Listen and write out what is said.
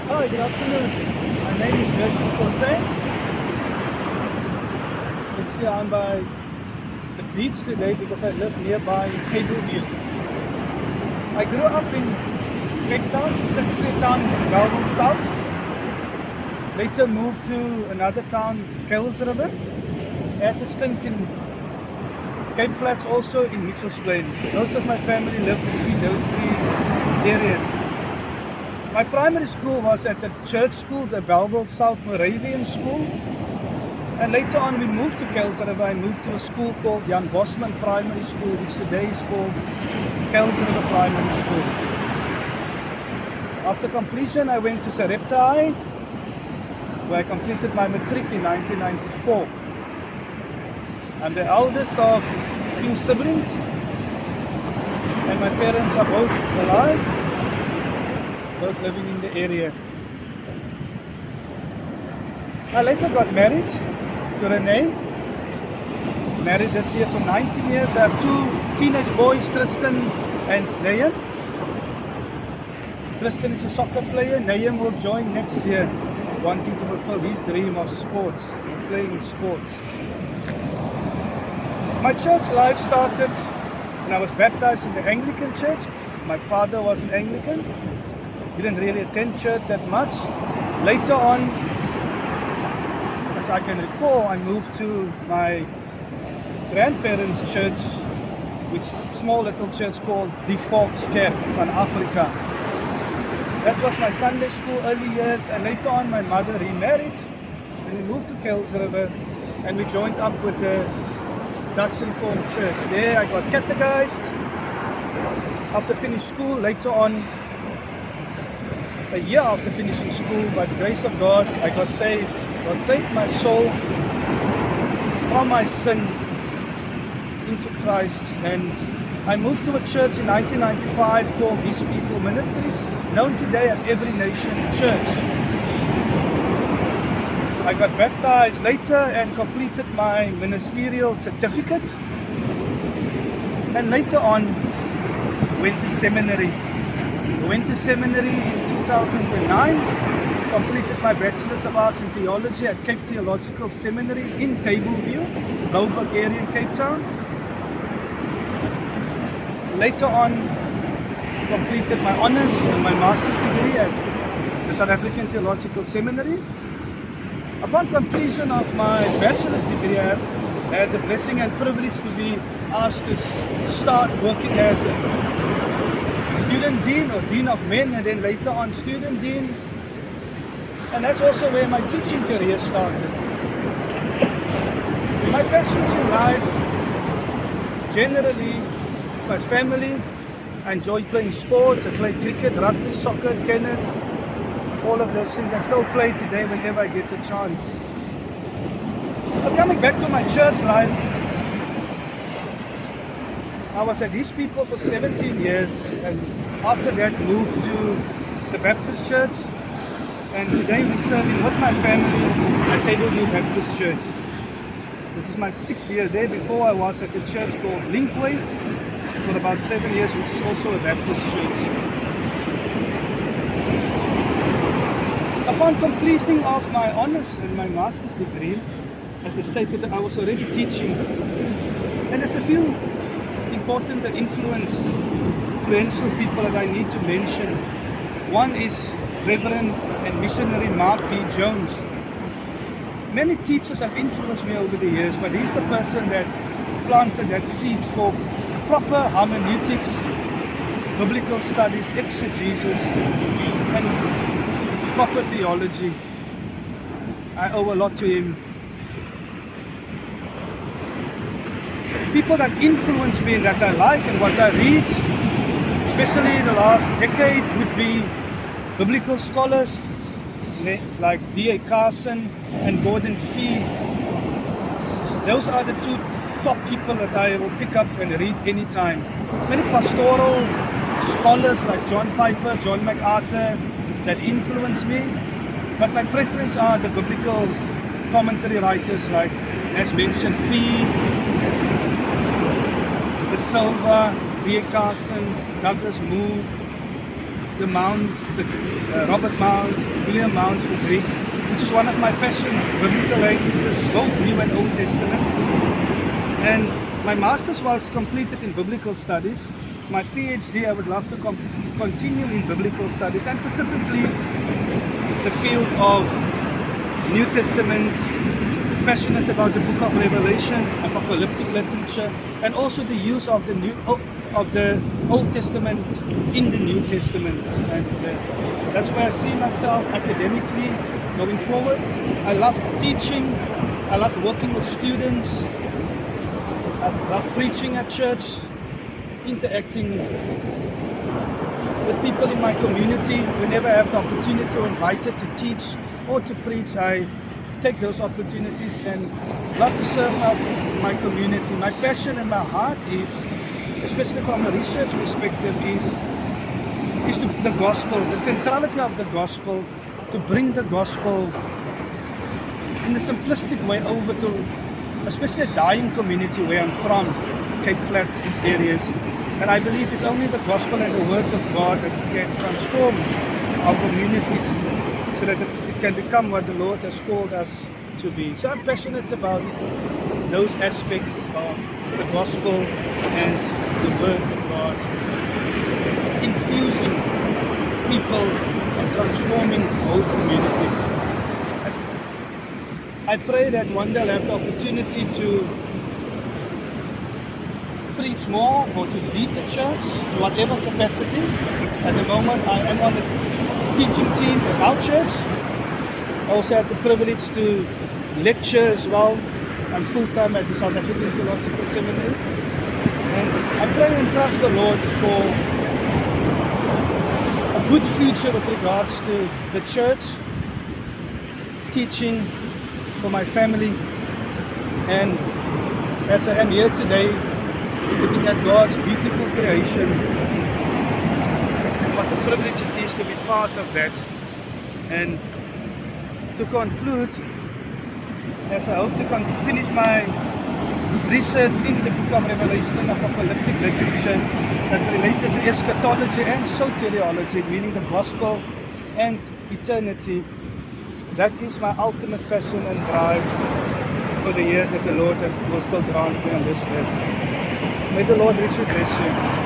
Hi, good afternoon. My name is Gurson. You can see I'm by the beach today because I live nearby Cable View. I grew up in Cape Town, specifically a town in Belleville South. Later moved to another town, Kells River. Had a stint in Cape Flats, also in Mitchell's Plain. Most of my family lived between those three areas. My primary school was at a church school, the Belleville South Moravian School. And later on we moved to Kells River. I moved to a school called Jan Bosman Primary School, which today is called Kells River Primary School. After completion, I went to Sarepta High, where I completed my matric in 1994. I'm the eldest of two siblings, and my parents are both alive, both living in the area. I later got married to Renee. Married this year for 19 years. I have two teenage boys, Tristan and Nayem. Tristan is a soccer player. Nayem will join next year, wanting to fulfill his dream of sports, playing sports. My church life started when I was baptized in the Anglican church. My father was an Anglican. Didn't really attend church that much. Later on, as I can recall, I moved to my grandparents' church, which small little church called Die Volkskerk in Africa. That was my Sunday school early years, and later on my mother remarried and we moved to Kells River and we joined up with the Dutch Reformed Church. There I got catechized. After finished school, later on, a year after finishing school, by the grace of God, I got saved. God saved my soul from my sin into Christ, and I moved to a church in 1995 called His People Ministries, known today as Every Nation Church. I got baptized later and completed my ministerial certificate, and later on went to seminary. I went to seminary in 2009, completed my Bachelor's of Arts in Theology at Cape Theological Seminary in Tableview, Joburg area in Cape Town. Later on, completed my honours and my master's degree at the South African Theological Seminary. Upon completion of my bachelor's degree, I had the blessing and privilege to be asked to start working as a student dean or dean of men, and then later on student dean. And that's also where my teaching career started. My passions in life, generally, it's my family. I enjoy playing sports. I play cricket, rugby, soccer, tennis, all of those things. I still play today whenever I get the chance. But coming back to my church life, I was at His People for 17 years, and after that moved to the Baptist Church, and today we're serving with my family at Tableview Baptist Church. This is my 6th year there. Before I was at a church called Linkway for about 7 years, which is also a Baptist church. Upon completing of my honours and my master's degree, as I stated, I was already teaching, and there's a few important and influential people that I need to mention. One is Reverend and missionary Mark B. Jones. Many teachers have influenced me over the years, but he's the person that planted that seed for proper hermeneutics, biblical studies, exegesis, and proper theology. I owe a lot to him. People that influence me and that I like and what I read, especially the last decade, would be biblical scholars like D.A. Carson and Gordon Fee. Those are the two top people that I will pick up and read anytime. Many pastoral scholars like John Piper, John MacArthur that influence me, but my preference are the biblical commentary writers like, as mentioned, Fee, De Silva, D.A. Carson, Douglas Moo, the Mounds, Robert Mounds, William Mounds for Greek, which is one of my passions, biblical languages, both New and Old Testament. And my master's was completed in biblical studies. My PhD, I would love to continue in biblical studies, and specifically the field of New Testament, passionate about the book of Revelation, apocalyptic literature, and also the use of the Old Testament in the New Testament. And that's where I see myself academically going forward. I love teaching, I love working with students, I love preaching at church, interacting with people in my community. Whenever I have the opportunity or invited to teach or to preach, I take those opportunities and love to serve my community. My passion and my heart is, especially from a research perspective, is to the gospel, the centrality of the gospel, to bring the gospel in a simplistic way over to especially a dying community where I'm from, Cape Flats, these areas. And I believe it's only the gospel and the word of God that can transform our communities so that it can become what the Lord has called us to be. So I'm passionate about those aspects of the gospel and the word of God, infusing people and transforming whole communities. I pray that one day I'll have the opportunity to preach more or to lead the church in whatever capacity. At the moment I am on the teaching team at our church. I also have the privilege to lecture as well. I'm full-time at the South African Theological Seminary. And I pray and trust the Lord for a good future with regards to the church, teaching for my family, and as I am here today, looking at God's beautiful creation, and what a privilege it is to be part of that. And to conclude, as I hope to finish my research in the book of Revelation and apocalyptic literature that's related to eschatology and soteriology, meaning the gospel and eternity. That is my ultimate passion and drive for the years that the Lord will still grant me on this earth. May the Lord richly bless you.